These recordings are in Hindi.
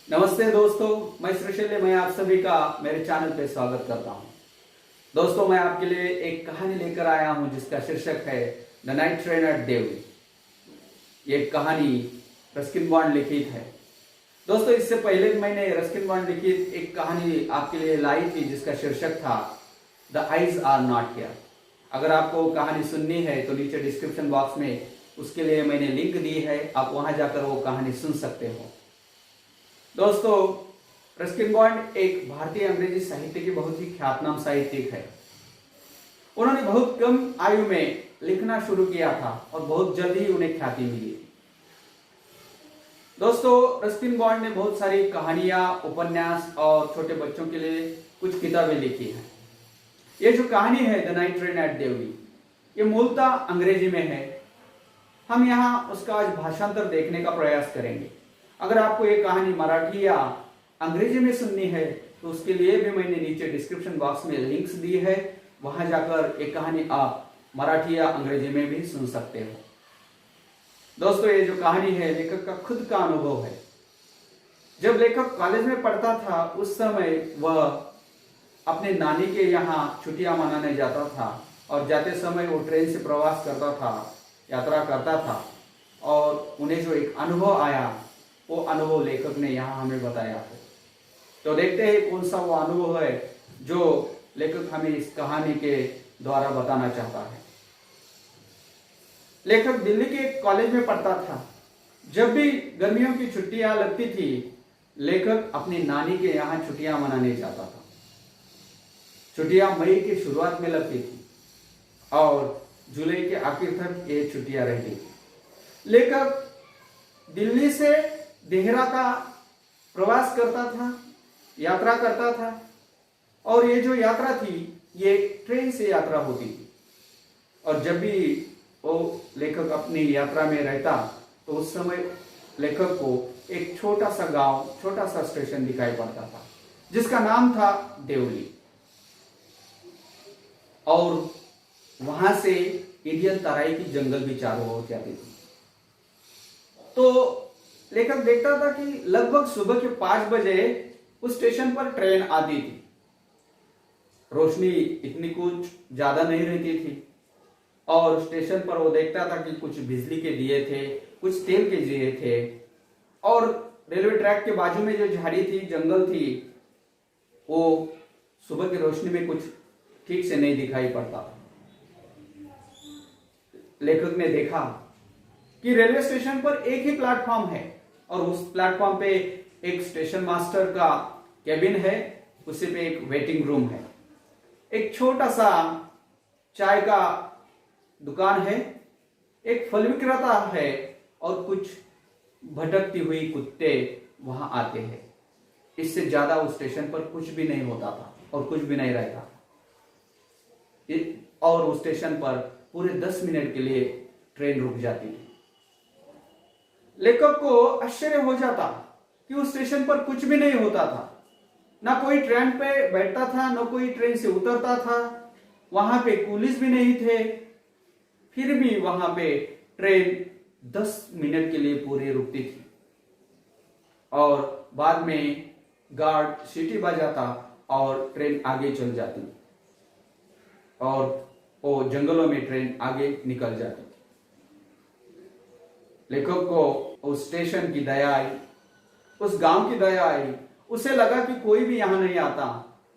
नमस्ते दोस्तों, मैं श्रीशैल्य मैं आप सभी का मेरे चैनल पे स्वागत करता हूं। दोस्तों, मैं आपके लिए एक कहानी लेकर आया हूं जिसका शीर्षक है the night train at Deoli. ये कहानी रस्किन बॉन्ड लिखित है। दोस्तों, इससे पहले मैंने रस्किन बॉन्ड लिखित एक कहानी आपके लिए लाई थी जिसका शीर्षक था the eyes are not here. अगर आपको कहानी सुननी है तो नीचे डिस्क्रिप्शन बॉक्स में उसके लिए मैंने लिंक दी है, आप वहां जाकर वो कहानी सुन सकते हो। दोस्तों, रस्किन बॉन्ड एक भारतीय अंग्रेजी साहित्य के बहुत ही ख्यातनाम साहित्यिक है। उन्होंने बहुत कम आयु में लिखना शुरू किया था और बहुत जल्द ही उन्हें ख्याति मिली थी। दोस्तों, रस्किन बॉन्ड ने बहुत सारी कहानियां, उपन्यास और छोटे बच्चों के लिए कुछ किताबें लिखी हैं। ये जो कहानी है the night train at Deoli, ये मूलतः अंग्रेजी में है। हम यहाँ उसका आज भाषांतर देखने का प्रयास करेंगे। अगर आपको ये कहानी मराठी या अंग्रेजी में सुननी है तो उसके लिए भी मैंने नीचे डिस्क्रिप्शन बॉक्स में लिंक्स दी है, वहां जाकर ये कहानी आप मराठी या अंग्रेजी में भी सुन सकते हो। दोस्तों, ये जो कहानी है लेखक का खुद का अनुभव है। जब लेखक कॉलेज में पढ़ता था उस समय वह अपने नानी के यहाँ छुट्टियां मनाने जाता था और जाते समय वो ट्रेन से प्रवास करता था, यात्रा करता था और उन्हें जो एक अनुभव आया वो अनुभव लेखक ने यहाँ हमें बताया है। तो देखते हैं कौन सा वो अनुभव है जो लेखक हमें इस कहानी के द्वारा बताना चाहता है। लेखक दिल्ली के एक कॉलेज में पढ़ता था। जब भी गर्मियों की छुट्टियां लगती थी, लेखक अपनी नानी के यहाँ छुट्टियां मनाने जाता था। छुट्टियां मई की शुरुआत में लगती थी और जुलाई के आखिर तक ये छुट्टियां रहती थी। लेखक दिल्ली से देहरा का प्रवास करता था, यात्रा करता था और ये जो यात्रा थी ये ट्रेन से यात्रा होती थी। और जब भी वो लेखक अपनी यात्रा में रहता तो उस समय लेखक को एक छोटा सा गांव, छोटा सा स्टेशन दिखाई पड़ता था जिसका नाम था देवली। और वहां से इंडियन तराई की जंगल भी चारों ओर जाती थी। तो लेखक देखता था कि लगभग सुबह के 5 बजे उस स्टेशन पर ट्रेन आती थी। रोशनी इतनी कुछ ज्यादा नहीं रहती थी और स्टेशन पर वो देखता था कि कुछ बिजली के दिए थे, कुछ तेल के दिए थे और रेलवे ट्रैक के बाजू में जो झाड़ी थी, जंगल थी, वो सुबह की रोशनी में कुछ ठीक से नहीं दिखाई पड़ता था। लेखक ने देखा कि रेलवे स्टेशन पर एक ही प्लेटफॉर्म है और उस प्लेटफॉर्म पे एक स्टेशन मास्टर का केबिन है, उसी पे एक वेटिंग रूम है, एक छोटा सा चाय का दुकान है, एक फल विक्रेता है और कुछ भटकती हुई कुत्ते वहां आते हैं। इससे ज्यादा उस स्टेशन पर कुछ भी नहीं होता था और कुछ भी नहीं रहता था। और उस स्टेशन पर पूरे 10 मिनट के लिए ट्रेन रुक जाती थी। लेखक को आश्चर्य हो जाता कि उस स्टेशन पर कुछ भी नहीं होता था। ना कोई ट्रेन पे बैठता था, ना कोई ट्रेन से उतरता था, वहां पे पुलिस भी नहीं थे। फिर भी वहां पे ट्रेन 10 मिनट के लिए पूरी रुकती थी और बाद में गार्ड सीटी बजाता और ट्रेन आगे चल जाती और वो जंगलों में ट्रेन आगे निकल जाती। लेखक को उस स्टेशन की दया आई, उस गांव की दया आई। उसे लगा कि कोई भी यहां नहीं आता,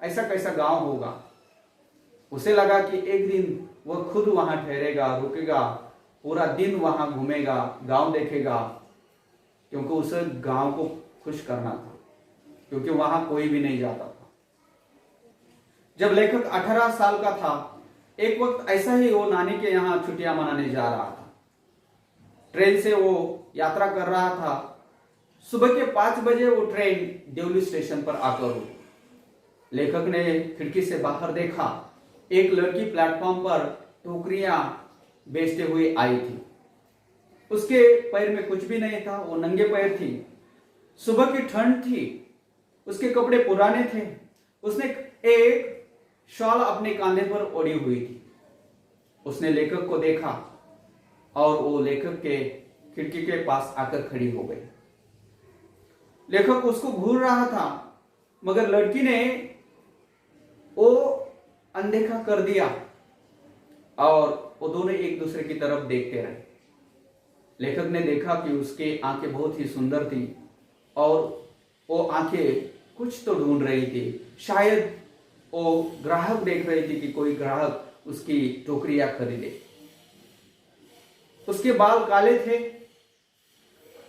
ऐसा कैसा गांव होगा। उसे लगा कि एक दिन वह खुद वहां ठहरेगा, रुकेगा, पूरा दिन वहां घूमेगा, गांव देखेगा, क्योंकि उसे गांव को खुश करना था, क्योंकि वहां कोई भी नहीं जाता था। जब लेखक 18 साल का था, एक वक्त ऐसा ही वो नानी के यहाँ छुट्टियां मनाने जा रहा था। ट्रेन से वो यात्रा कर रहा था। सुबह के 5 बजे वो ट्रेन देवली स्टेशन पर आकर रुकी। लेखक ने खिड़की से बाहर देखा, एक लड़की प्लेटफॉर्म पर टोकरियां बेचते हुए आई थी। उसके पैर में कुछ भी नहीं था, वो नंगे पैर थी। सुबह की ठंड थी, उसके कपड़े पुराने थे। उसने एक शॉल अपने कांधे पर ओढ़ी हुई थी। उसने लेखक को देखा और वो लेखक के खिड़की के पास आकर खड़ी हो गई। लेखक उसको घूर रहा था, मगर लड़की ने वो अनदेखा कर दिया और वो दोनों एक दूसरे की तरफ देखते रहे। लेखक ने देखा कि उसकी आंखें बहुत ही सुंदर थी और वो आंखें कुछ तो ढूंढ रही थी। शायद वो ग्राहक देख रही थी कि कोई ग्राहक उसकी टोकरियां खरीदे। उसके बाल काले थे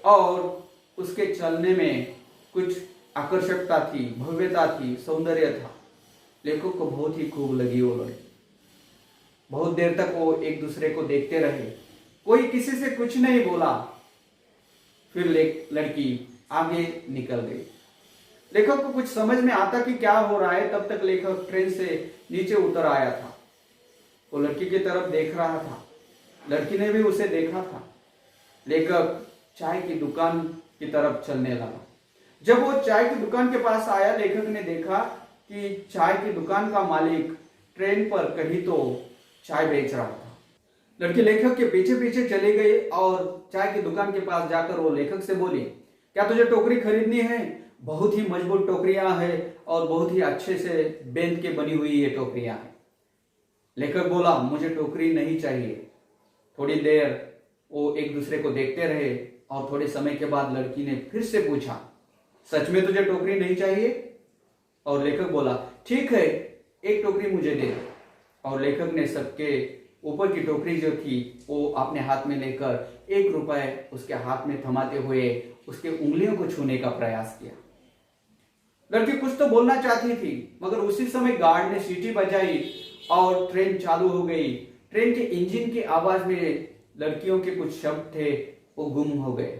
और उसके चलने में कुछ आकर्षकता थी, भव्यता थी, सौंदर्य था। लेखक को बहुत ही खूब लगी वो लड़की। बहुत देर तक वो एक दूसरे को देखते रहे, कोई किसी से कुछ नहीं बोला। फिर लड़की आगे निकल गई। लेखक को कुछ समझ में आता कि क्या हो रहा है। तब तक लेखक ट्रेन से नीचे उतर आया था। वो लड़की की तरफ देख रहा था, लड़की ने भी उसे देखा था। लेखक चाय की दुकान की तरफ चलने लगा। जब वो चाय की दुकान के पास आया, लेखक ने देखा कि चाय की दुकान का मालिक ट्रेन पर कहीं तो चाय बेच रहा था। लड़की लेखक के पीछे पीछे चली गई और चाय की दुकान के पास जाकर वो लेखक से बोली, क्या तुझे टोकरी खरीदनी है? बहुत ही मजबूत टोकरियां हैं और बहुत ही अच्छे से बेंत के बनी हुई ये टोकरियां हैं। लेखक बोला, मुझे टोकरी नहीं चाहिए। थोड़ी देर वो एक दूसरे को देखते रहे और थोड़े समय के बाद लड़की ने फिर से पूछा, सच में तुझे टोकरी नहीं चाहिए? और लेखक बोला, ठीक है, एक टोकरी मुझे दे। और लेखक ने सबके ऊपर की टोकरी जो थी वो अपने हाथ में लेकर 1 रुपए उसके हाथ में थमाते हुए उसके उंगलियों को छूने का प्रयास किया। लड़की कुछ तो बोलना चाहती थी, मगर उसी समय गार्ड ने सीटी बजाई और ट्रेन चालू हो गई। ट्रेन के इंजन की आवाज में लड़कियों के कुछ शब्द थे, वो गुम हो गए।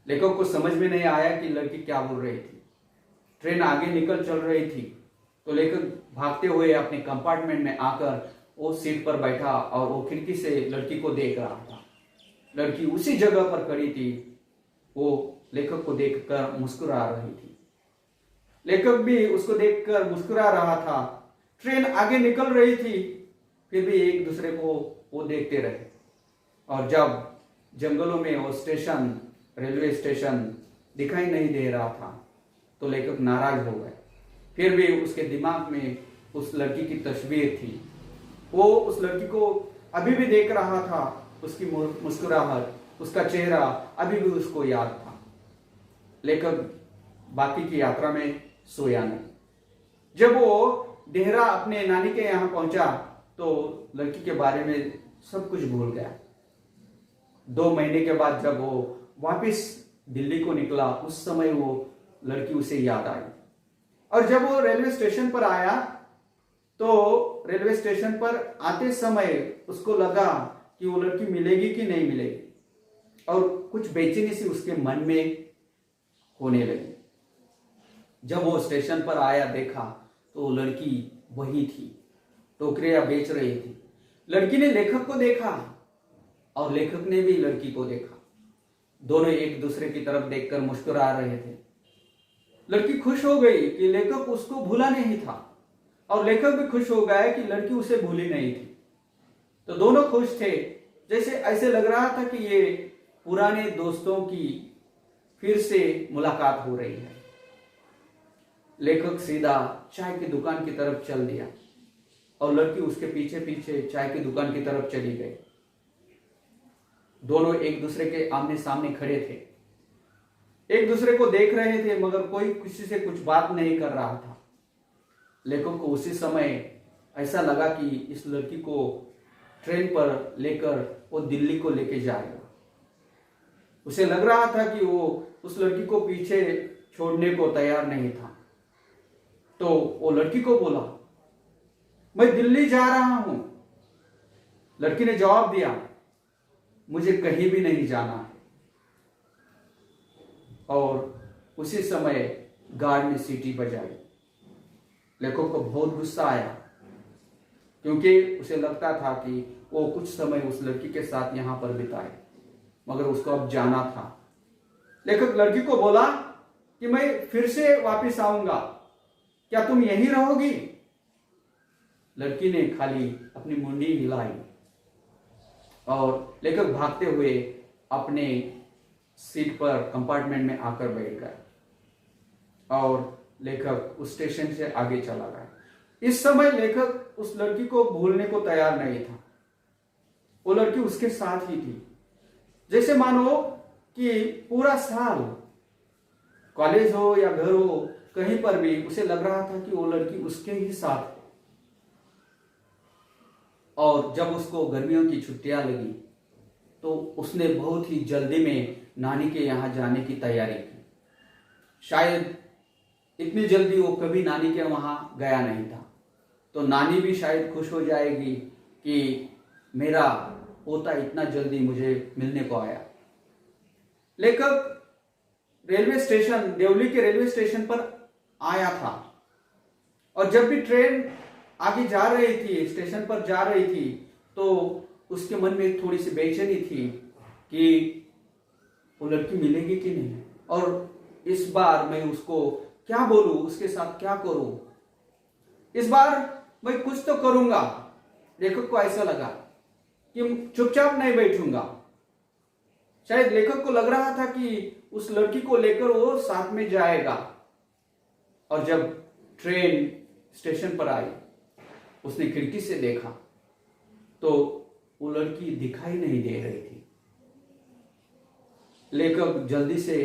लेखक को समझ में नहीं आया कि लड़की क्या बोल रही थी। ट्रेन आगे निकल चल रही थी तो लेखक भागते हुए अपने कंपार्टमेंट में आकर वो सीट पर बैठा और वो खिड़की से लड़की को देख रहा था। लड़की उसी जगह पर खड़ी थी। वो लेखक को देखकर मुस्कुरा रही थी। लेखक भी उसको देखकर मुस्कुरा रहा था। ट्रेन आगे निकल रही थी, फिर भी एक दूसरे को वो देखते रहे। और जब जंगलों में वो स्टेशन, रेलवे स्टेशन दिखाई नहीं दे रहा था तो लेखक नाराज हो गए। फिर भी उसके दिमाग में उस लड़की की तस्वीर थी। वो उस लड़की को अभी भी देख रहा था। उसकी मुस्कुराहट, उसका चेहरा अभी भी उसको याद था। लेखक बाकी की यात्रा में सोया नहीं। जब वो देहरा अपने नानी के यहाँ पहुंचा तो लड़की के बारे में सब कुछ भूल गया। 2 महीने के बाद जब वो वापस दिल्ली को निकला, उस समय वो लड़की उसे याद आई। और जब वो रेलवे स्टेशन पर आया तो रेलवे स्टेशन पर आते समय उसको लगा कि वो लड़की मिलेगी कि नहीं मिलेगी, और कुछ बेचैनी सी उसके मन में होने लगी। जब वो स्टेशन पर आया, देखा तो लड़की वही थी, टोकरियां बेच रही थी। लड़की ने लेखक को देखा और लेखक ने भी लड़की को देखा। दोनों एक दूसरे की तरफ देखकर मुस्कुरा रहे थे। लड़की खुश हो गई कि लेखक उसको भूला नहीं था और लेखक भी खुश हो गया कि लड़की उसे भूली नहीं थी। तो दोनों खुश थे। जैसे ऐसे लग रहा था कि ये पुराने दोस्तों की फिर से मुलाकात हो रही है। लेखक सीधा चाय की दुकान की तरफ चल दिया और लड़की उसके पीछे पीछे चाय की दुकान की तरफ चली गई। दोनों एक दूसरे के आमने सामने खड़े थे, एक दूसरे को देख रहे थे, मगर कोई किसी से कुछ बात नहीं कर रहा था। लेखक को उसी समय ऐसा लगा कि इस लड़की को ट्रेन पर लेकर वो दिल्ली को लेके जाएगा। उसे लग रहा था कि वो उस लड़की को पीछे छोड़ने को तैयार नहीं था। तो वो लड़की को बोला, मैं दिल्ली जा रहा हूं। लड़की ने जवाब दिया, मुझे कहीं भी नहीं जाना है। और उसी समय गार्ड ने सीटी बजाई। लेखक को बहुत गुस्सा आया क्योंकि उसे लगता था कि वो कुछ समय उस लड़की के साथ यहां पर बिताए, मगर उसको अब जाना था। लेखक लड़की को बोला कि मैं फिर से वापस आऊंगा, क्या तुम यहीं रहोगी? लड़की ने खाली अपनी मुंडी हिलाई और लेखक भागते हुए अपने सीट पर कंपार्टमेंट में आकर बैठ गया और लेखक उस स्टेशन से आगे चला गया। इस समय लेखक उस लड़की को भूलने को तैयार नहीं था। वो लड़की उसके साथ ही थी, जैसे मानो कि पूरा साल कॉलेज हो या घर हो, कहीं पर भी उसे लग रहा था कि वो लड़की उसके ही साथ है। और जब उसको गर्मियों की छुट्टियां लगी तो उसने बहुत ही जल्दी में नानी के यहाँ जाने की तैयारी की। शायद इतनी जल्दी वो कभी नानी के वहाँ गया नहीं था, तो नानी भी शायद खुश हो जाएगी कि मेरा पोता इतना जल्दी मुझे मिलने को आया। लेखक रेलवे स्टेशन, देवली के रेलवे स्टेशन पर आया था और जब भी ट्रेन आगे जा रही थी, स्टेशन पर जा रही थी, तो उसके मन में थोड़ी सी बेचैनी थी कि वो लड़की मिलेगी कि नहीं, और इस बार मैं उसको क्या बोलूं, उसके साथ क्या करूं, इस बार मैं कुछ तो करूंगा। लेखक को ऐसा लगा कि चुपचाप नहीं बैठूंगा। शायद लेखक को लग रहा था कि उस लड़की को लेकर वो साथ में जाएगा। और जब ट्रेन स्टेशन पर आई, उसने खिड़की से देखा तो वो लड़की दिखाई नहीं दे रही थी। लेखक जल्दी से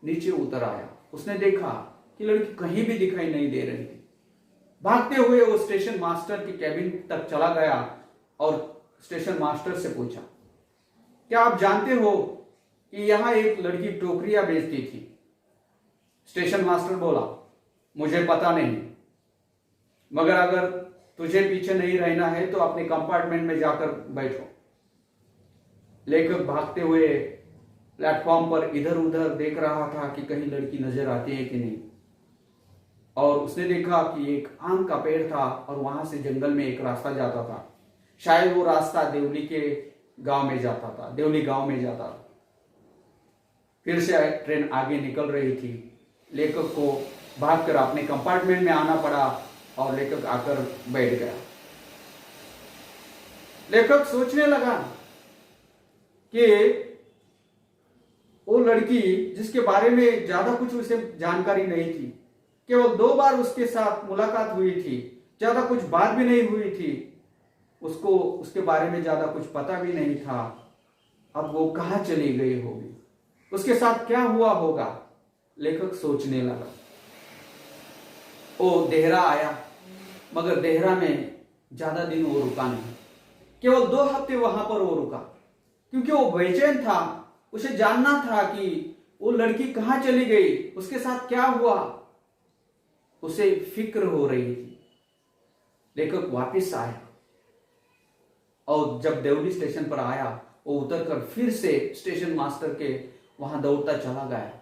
नीचे उतर आया। उसने देखा कि लड़की कहीं भी दिखाई नहीं दे रही थी। भागते हुए वो स्टेशन मास्टर की कैबिन तक चला गया और स्टेशन मास्टर से पूछा, क्या आप जानते हो कि यहां एक लड़की टोकरियां बेचती थी? स्टेशन मास्टर बोला, मुझे पता नहीं, मगर अगर तुझे पीछे नहीं रहना है तो अपने कंपार्टमेंट में जाकर बैठो। लेखक भागते हुए प्लेटफॉर्म पर इधर उधर देख रहा था कि कहीं लड़की नजर आती है कि नहीं, और उसने देखा कि एक आम का पेड़ था और वहां से जंगल में एक रास्ता जाता था। शायद वो रास्ता देवली के गांव में जाता था, देवली गांव में जाता था। फिर से ट्रेन आगे निकल रही थी। लेखक को भागकर अपने कंपार्टमेंट में आना पड़ा और लेखक आकर बैठ गया। लेखक सोचने लगा कि वो लड़की जिसके बारे में ज्यादा कुछ उसे जानकारी नहीं थी, केवल 2 बार उसके साथ मुलाकात हुई थी, ज्यादा कुछ बात भी नहीं हुई थी, उसको उसके बारे में ज्यादा कुछ पता भी नहीं था। अब वो कहाँ चली गई होगी, उसके साथ क्या हुआ होगा? लेखक सोचने लगा। वो देहरा आया, मगर देहरा में ज्यादा दिन वो रुका नहीं। केवल 2 हफ्ते वहां पर वो रुका, क्योंकि वो बेचैन था। उसे जानना था कि वो लड़की कहाँ चली गई, उसके साथ क्या हुआ, उसे फिक्र हो रही थी। लेखक वापस आया और जब देवली स्टेशन पर आया, वो उतरकर फिर से स्टेशन मास्टर के वहां दौड़ता चला गया।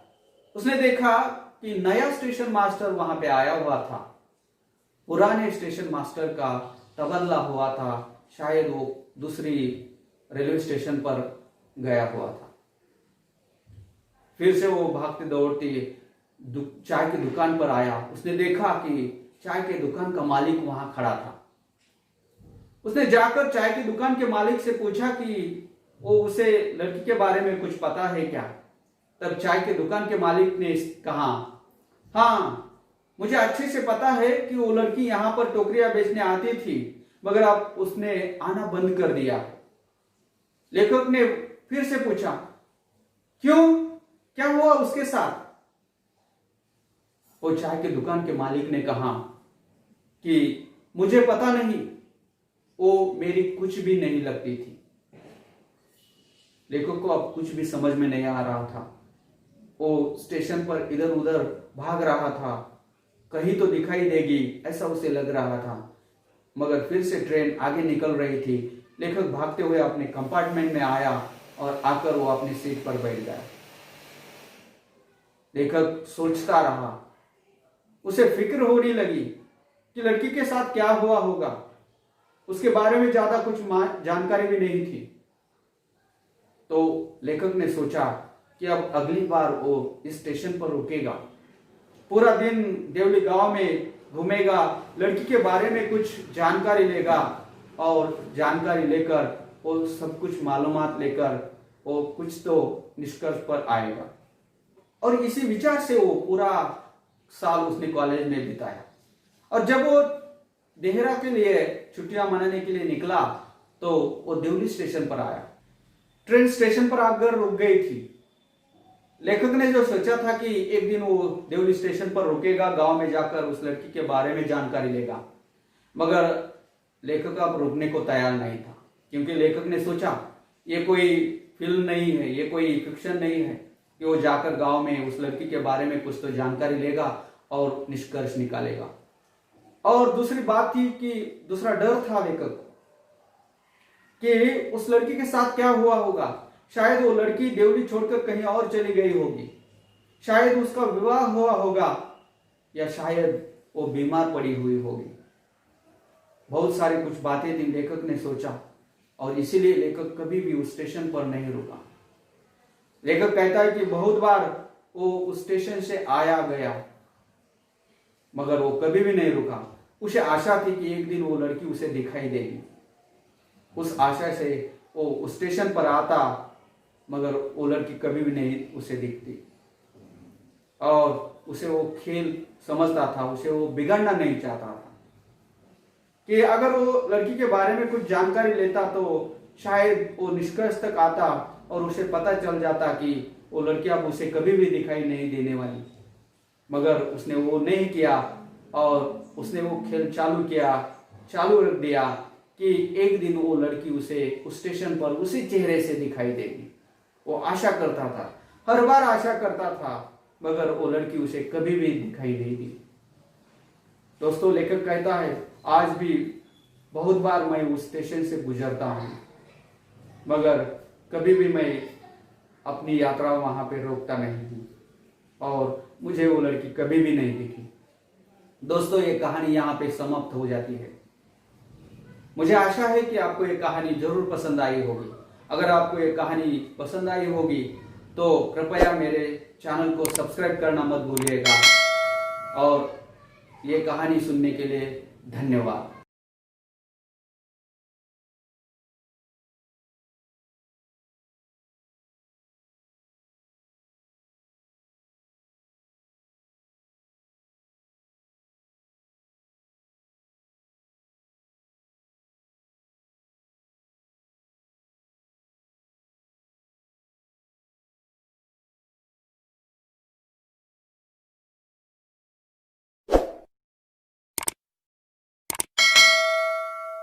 उसने देखा कि नया स्टेशन मास्टर वहां पे आया हुआ था। पुराने स्टेशन मास्टर का तबादला हुआ था, शायद वो दूसरी रेलवे स्टेशन पर गया हुआ था। फिर से वो भागते दौड़ते चाय की दुकान पर आया। उसने देखा कि चाय के दुकान का मालिक वहां खड़ा था। उसने जाकर चाय की दुकान के मालिक से पूछा कि वो उसे लड़की के बारे में कुछ पता है क्या? तब चाय के दुकान के मालिक ने कहा, हाँ, मुझे अच्छे से पता है कि वो लड़की यहाँ पर टोकरियां बेचने आती थी, मगर अब उसने आना बंद कर दिया। लेखक ने फिर से पूछा, क्यों, क्या हुआ उसके साथ? वो चाय के दुकान के मालिक ने कहा कि मुझे पता नहीं, वो मेरी कुछ भी नहीं लगती थी। लेखक को अब कुछ भी समझ में नहीं आ रहा था। वो स्टेशन पर इधर उधर भाग रहा था, कहीं तो दिखाई देगी ऐसा उसे लग रहा था, मगर फिर से ट्रेन आगे निकल रही थी। लेखक भागते हुए अपने कंपार्टमेंट में आया और आकर वो अपनी सीट पर बैठ गया। लेखक सोचता रहा। उसे फिक्र होने लगी कि लड़की के साथ क्या हुआ होगा। उसके बारे में ज्यादा कुछ जानकारी भी नहीं थी। तो लेखक ने सोचा कि अब अगली बार वो इस स्टेशन पर रुकेगा, पूरा दिन देवली गांव में घूमेगा, लड़की के बारे में कुछ जानकारी लेगा और जानकारी लेकर वो सब कुछ मालूमात लेकर वो कुछ तो निष्कर्ष पर आएगा। और इसी विचार से वो पूरा साल उसने कॉलेज में बिताया। और जब वो देहरा के लिए छुट्टियां मनाने के लिए निकला तो वो देवली स्टेशन पर आया। ट्रेन स्टेशन पर आकर रुक गई थी। लेखक ने जो सोचा था कि एक दिन वो देवली स्टेशन पर रुकेगा, गांव में जाकर उस लड़की के बारे में जानकारी लेगा, मगर लेखक अब रुकने को तैयार नहीं था। क्योंकि लेखक ने सोचा ये कोई फिल्म नहीं है, ये कोई फिक्शन नहीं है कि वो जाकर गांव में उस लड़की के बारे में कुछ तो जानकारी लेगा और निष्कर्ष निकालेगा। और दूसरी बात थी कि दूसरा डर था लेखक कि उस लड़की के साथ क्या हुआ होगा। शायद वो लड़की देवली छोड़कर कहीं और चली गई होगी, शायद उसका विवाह हुआ होगा, या शायद वो बीमार पड़ी हुई होगी। बहुत सारी कुछ बातें थी, लेखक ने सोचा, और इसीलिए लेखक कभी भी उस स्टेशन पर नहीं रुका। लेखक कहता है कि बहुत बार वो उस स्टेशन से आया गया, मगर वो कभी भी नहीं रुका। उसे आशा थी कि एक दिन वो लड़की उसे दिखाई देगी। उस आशा से वो उस स्टेशन पर आता, मगर वो लड़की कभी भी नहीं उसे दिखती। और उसे वो खेल समझता था, उसे वो बिगाड़ना नहीं चाहता था कि अगर वो लड़की के बारे में कुछ जानकारी लेता तो शायद वो निष्कर्ष तक आता और उसे पता चल जाता कि वो लड़की अब उसे कभी भी दिखाई नहीं देने वाली। मगर उसने वो नहीं किया और उसने वो खेल चालू रख दिया कि एक दिन वो लड़की उसे उस स्टेशन पर उसी चेहरे से दिखाई देगी। वो आशा करता था, हर बार आशा करता था, मगर वो लड़की उसे कभी भी दिखाई नहीं दी। दोस्तों, लेखक कहता है आज भी बहुत बार मैं उस स्टेशन से गुजरता हूं, मगर कभी भी मैं अपनी यात्रा वहां पे रोकता नहीं हूं और मुझे वो लड़की कभी भी नहीं दिखी। दोस्तों, ये कहानी यहाँ पे समाप्त हो जाती है। मुझे आशा है कि आपको ये कहानी जरूर पसंद आई होगी। अगर आपको ये कहानी पसंद आई होगी तो कृपया मेरे चैनल को सब्सक्राइब करना मत भूलिएगा। और ये कहानी सुनने के लिए धन्यवाद।